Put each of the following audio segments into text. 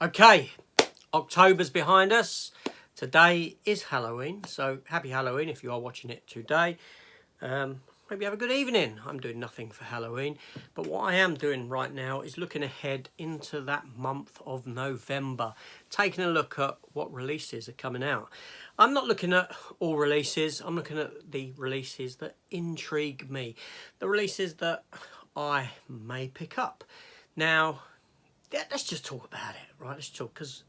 Okay, October's behind us. Today is Halloween, so happy Halloween if you are watching it today. Maybe have a good evening. I'm doing nothing for Halloween, but what I am doing right now is looking ahead into that month of November, taking a look at what releases are coming out. I'm not looking at all releases, I'm looking at the releases that intrigue me, the releases that I may pick up. Now, yeah, let's just talk about it, right? Let's talk, because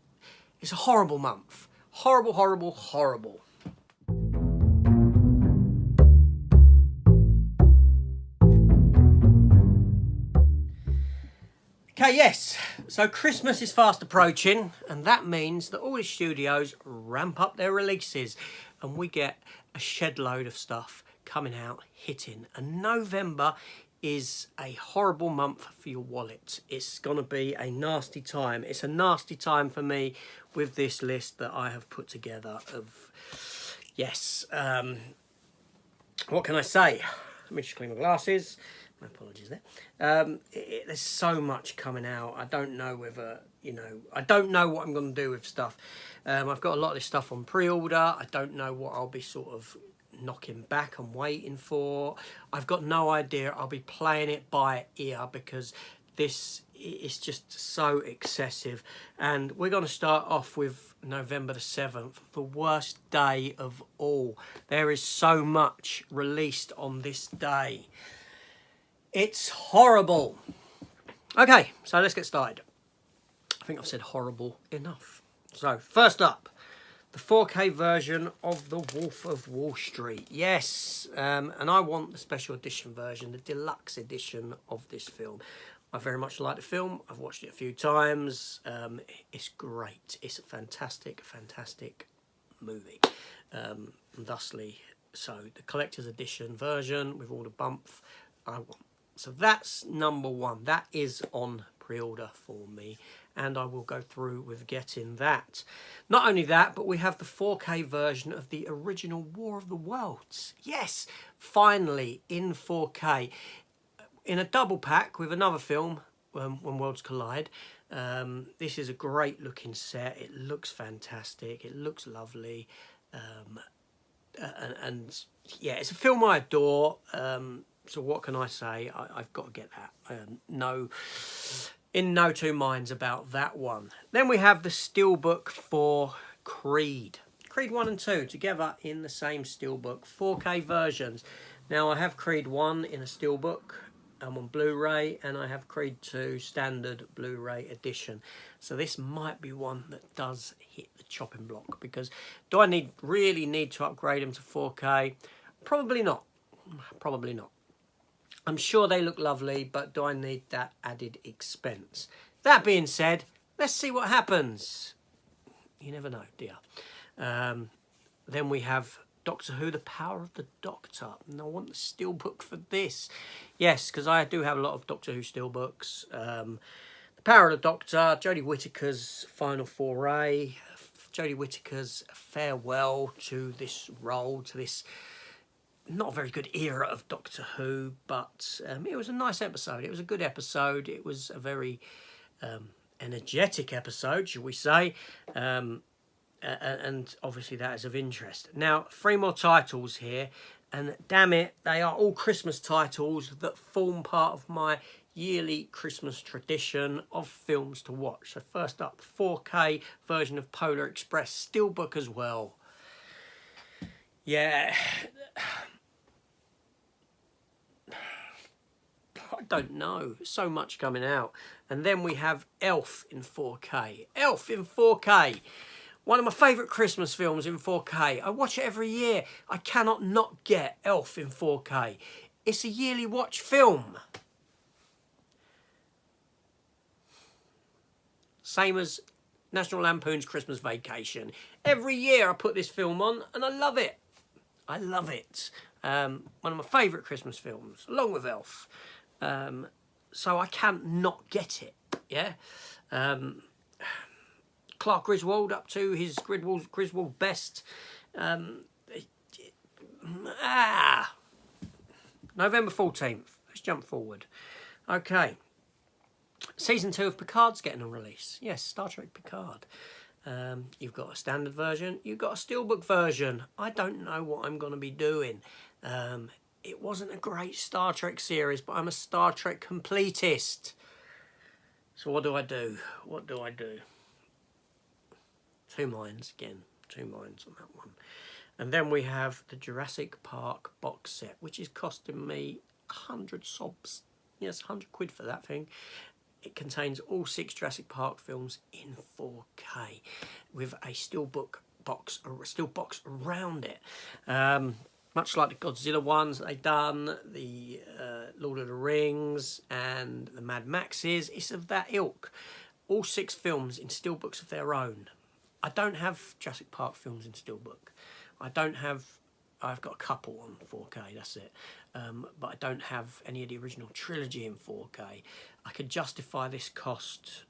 it's a horrible month. Horrible, horrible, horrible. Okay, yes, so Christmas is fast approaching, and that means that all the studios ramp up their releases, and we get a shed load of stuff coming out, hitting. And November is a horrible month for your wallet. It's going to be a nasty time. It's a nasty time for me with this list that I have put together of, yes, what can I say? Let me just clean my glasses. My apologies there. There's so much coming out. I don't know whether, I don't know what I'm going to do with stuff. I've got a lot of this stuff on pre-order. I don't know what I'll be sort of knocking back and waiting for. I've got no idea. I'll be playing it by ear because this is just so excessive. And we're going to start off with November the 7th, the worst day of all. There is so much released on this day. It's horrible. Okay, so let's get started. I think I've said horrible enough. So, first up, the 4K version of The Wolf of Wall Street. Yes, and I want the special edition version, the deluxe edition of this film. I very much like the film. I've watched it a few times. It's great. It's a fantastic, fantastic movie. Thusly, so the collector's edition version with all the bumps I want. So that's number one. That is on pre-order for me, and I will go through with getting that. Not only that, but we have the 4K version of the original War of the Worlds. Yes, finally in 4K. In a double pack with another film, When Worlds Collide. This is a great looking set. It looks fantastic. It looks lovely. And yeah, it's a film I adore. So what can I say? I've got to get that. In no two minds about that one. Then we have the steelbook for Creed. Creed 1 and 2 together in the same steelbook. 4K versions. Now I have Creed 1 in a steelbook. I'm on Blu-ray, and I have Creed 2 standard Blu-ray edition. So this might be one that does hit the chopping block, because do I really need to upgrade them to 4K? Probably not. Probably not. I'm sure they look lovely, but do I need that added expense? That being said, let's see what happens. You never know, dear. Then we have Doctor Who, The Power of the Doctor. And I want the steelbook for this. Yes, because I do have a lot of Doctor Who steelbooks. The Power of the Doctor, Jodie Whittaker's final foray, Jodie Whittaker's farewell to this role, to this not very good era of Doctor Who, but it was a nice episode. It was a good episode. It was a very energetic episode, shall we say. And obviously that is of interest. Now, 3 more titles here, and damn it, they are all Christmas titles that form part of my yearly Christmas tradition of films to watch. So first up, 4K version of Polar Express, steelbook as well. Yeah, I don't know, so much coming out. And then we have Elf in 4K. Elf in 4K. One of my favourite Christmas films in 4K. I watch it every year. I cannot not get Elf in 4K. It's a yearly watch film. Same as National Lampoon's Christmas Vacation. Every year I put this film on and I love it. I love it. One of my favourite Christmas films, along with Elf. So I can't not get it. Yeah. Clark Griswold up to his Griswold best. November 14th. Let's jump forward. Okay. Season 2 of Picard's getting a release. Yes, Star Trek Picard. You've got a standard version. You've got a steelbook version. I don't know what I'm going to be doing. It wasn't a great Star Trek series, but I'm a Star Trek completist. So what do I do? What do I do? Two minds again. Two minds on that one. And then we have the Jurassic Park box set, which is costing me 100 sobs. Yes, 100 quid for that thing. It contains all 6 Jurassic Park films in 4K with a steelbook box, a steel box around it. Much like the Godzilla ones that they've done, the Lord of the Rings and the Mad Maxes, it's of that ilk. All 6 films in steelbooks of their own. I don't have Jurassic Park films in steelbook. I've got a couple on 4K, that's it. But I don't have any of the original trilogy in 4K. I could justify this cost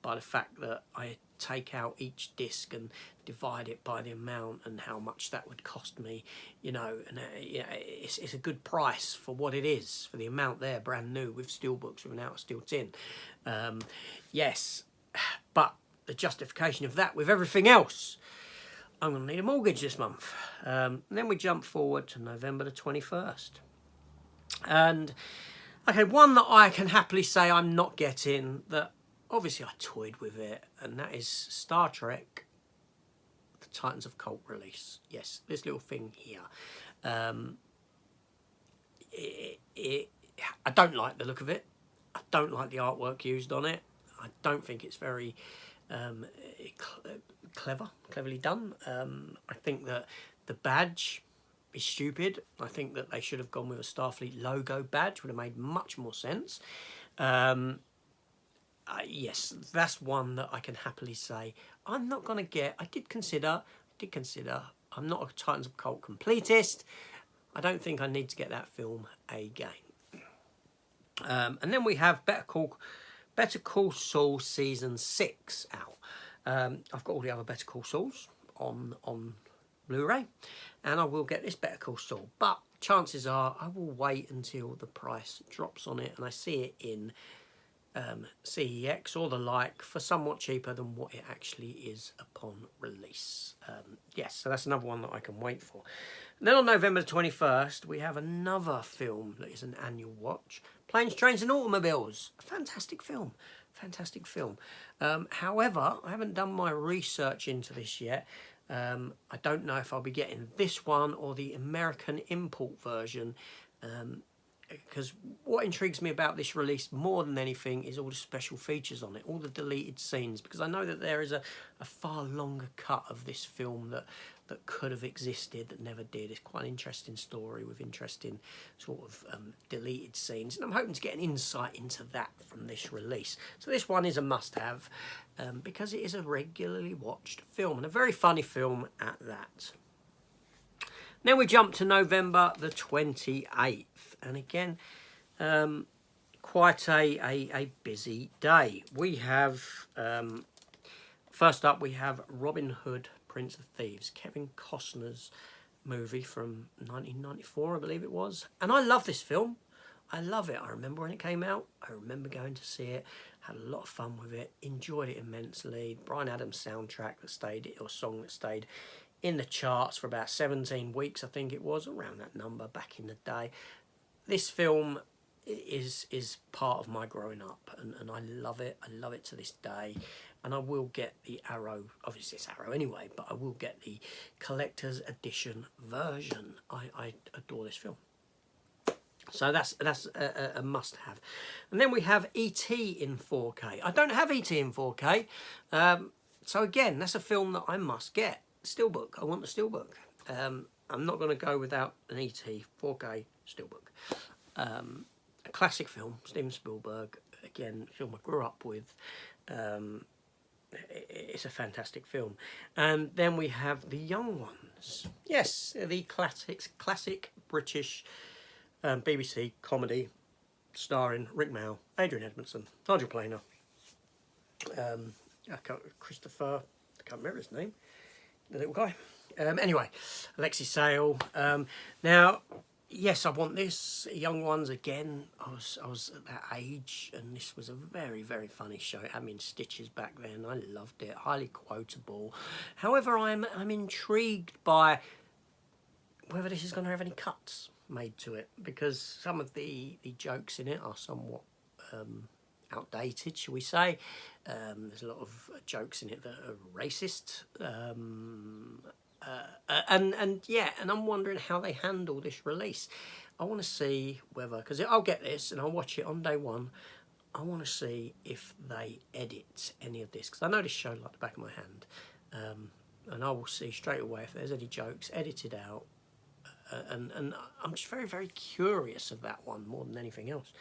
by the fact that I take out each disc and divide it by the amount and how much that would cost me, you know, and it's a good price for what it is, for the amount there, brand new, with steelbooks, with an outer steel tin. Yes, but the justification of that with everything else, I'm going to need a mortgage this month. Then we jump forward to November the 21st. And, okay, one that I can happily say I'm not getting, that obviously I toyed with it, and that is Star Trek, the Titans of Cult release. Yes, this little thing here. I don't like the look of it. I don't like the artwork used on it. I don't think it's very cleverly done. I think that the badge is stupid. I think that they should have gone with a Starfleet logo badge, would have made much more sense. Yes, that's one that I can happily say I'm not going to get. I did consider, I'm not a Titans of Cult completist. I don't think I need to get that film again. And then we have Better Call Saul Season 6 out. I've got all the other Better Call Sauls on Blu-ray, and I will get this Better Call Saul, but chances are I will wait until the price drops on it and I see it in CEX or the like for somewhat cheaper than what it actually is upon release. Yes, so that's another one that I can wait for. And then on November the 21st, we have another film that is an annual watch, Planes, Trains and Automobiles. A fantastic film. Fantastic film. However, I haven't done my research into this yet. I don't know if I'll be getting this one or the American import version, because what intrigues me about this release more than anything is all the special features on it, all the deleted scenes, because I know that there is a far longer cut of this film that could have existed that never did. It's quite an interesting story with interesting sort of deleted scenes, and I'm hoping to get an insight into that from this release. So this one is a must-have because it is a regularly watched film, and a very funny film at that. Then we jump to November the 28th, and again, quite a busy day. We have, first up, we have Robin Hood, Prince of Thieves, Kevin Costner's movie from 1994, I believe it was. And I love this film. I love it. I remember when it came out. I remember going to see it. Had a lot of fun with it. Enjoyed it immensely. Bryan Adams soundtrack that stayed, or song that stayed in the charts for about 17 weeks, I think it was, around that number back in the day. This film is part of my growing up, and I love it. I love it to this day. And I will get the Arrow, obviously it's Arrow anyway, but I will get the collector's edition version. I adore this film. So that's a must-have. And then we have E.T. in 4K. I don't have E.T. in 4K. So again, that's a film that I must get. Steelbook. I want the steelbook. I'm not going to go without an E.T. 4K steelbook. A classic film, Steven Spielberg. Again, a film I grew up with. It's a fantastic film. And then we have The Young Ones. Yes, the classic British BBC comedy starring Rick Mayall, Adrian Edmondson, Nigel Planer, Christopher, I can't remember his name, the little guy. Anyway, Alexei Sale. Now, yes, I want this. Young Ones again. I was at that age, and this was a very, very funny show. It had me in stitches back then. I loved it. Highly quotable. However, I'm intrigued by whether this is going to have any cuts made to it, because some of the jokes in it are somewhat outdated, shall we say. There's a lot of jokes in it that are racist. And I'm wondering how they handle this release. I want to see whether, because I'll get this and I'll watch it on day one. I want to see if they edit any of this, because I know this show like the back of my hand, and I will see straight away if there's any jokes edited out. And I'm just very, very curious of that one more than anything else.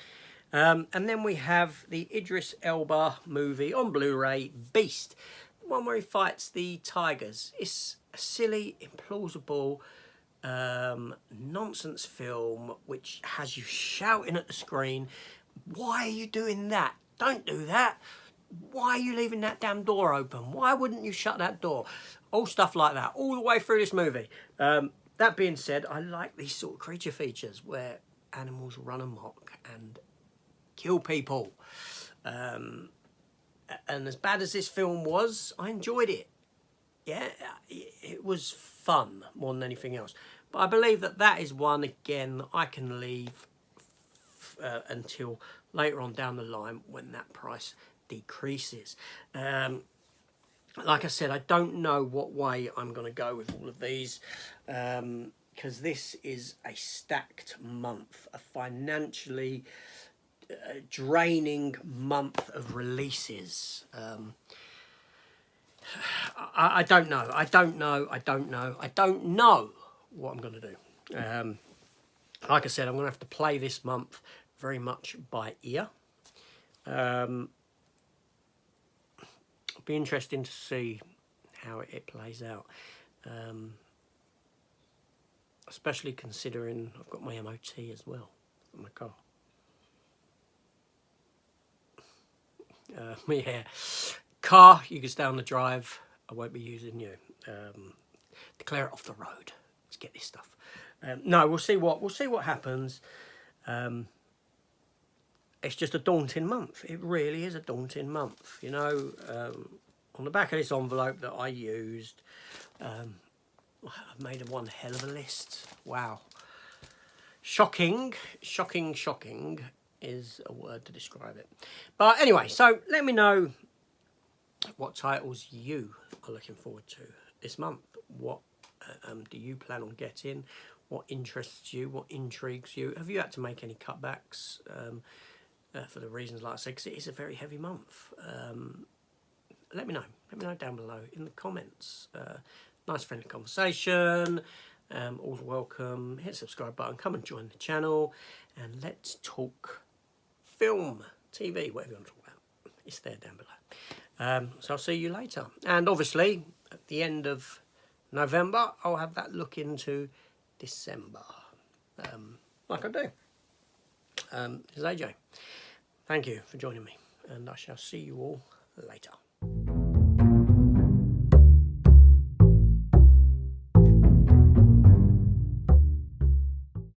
And then we have the Idris Elba movie on Blu-ray, Beast, the one where he fights the tigers. It's a silly, implausible, nonsense film which has you shouting at the screen, why are you doing that? Don't do that. Why are you leaving that damn door open? Why wouldn't you shut that door? All stuff like that, all the way through this movie. That being said, I like these sort of creature features where animals run amok and kill people. And as bad as this film was, I enjoyed it. Yeah, it was fun more than anything else. But I believe that is one, again, I can leave until later on down the line when that price decreases. Like I said, I don't know what way I'm going to go with all of these, because this is a stacked month, a financially draining month of releases. I don't know. I don't know what I'm going to do. Like I said, I'm going to have to play this month very much by ear. It'll be interesting to see how it plays out. Especially considering I've got my MOT as well for my car. Yeah, car, you can stay on the drive. I won't be using you. Declare it off the road. Let's get this stuff. No, we'll see what happens. It's just a daunting month. It really is a daunting month. You know, on the back of this envelope that I used, I've made one hell of a list. Wow. Shocking is a word to describe it. But anyway, so let me know what titles you are looking forward to this month. What do you plan on getting? What interests you? What intrigues you? Have you had to make any cutbacks for the reasons like I said? Because it is a very heavy month. Let me know. Let me know down below in the comments. Nice friendly conversation. All's welcome. Hit the subscribe button. Come and join the channel. And let's talk film, TV, whatever you want to talk about. It's there down below. So I'll see you later. And obviously, at the end of November, I'll have that look into December. Like I do. This is AJ. Thank you for joining me. And I shall see you all later.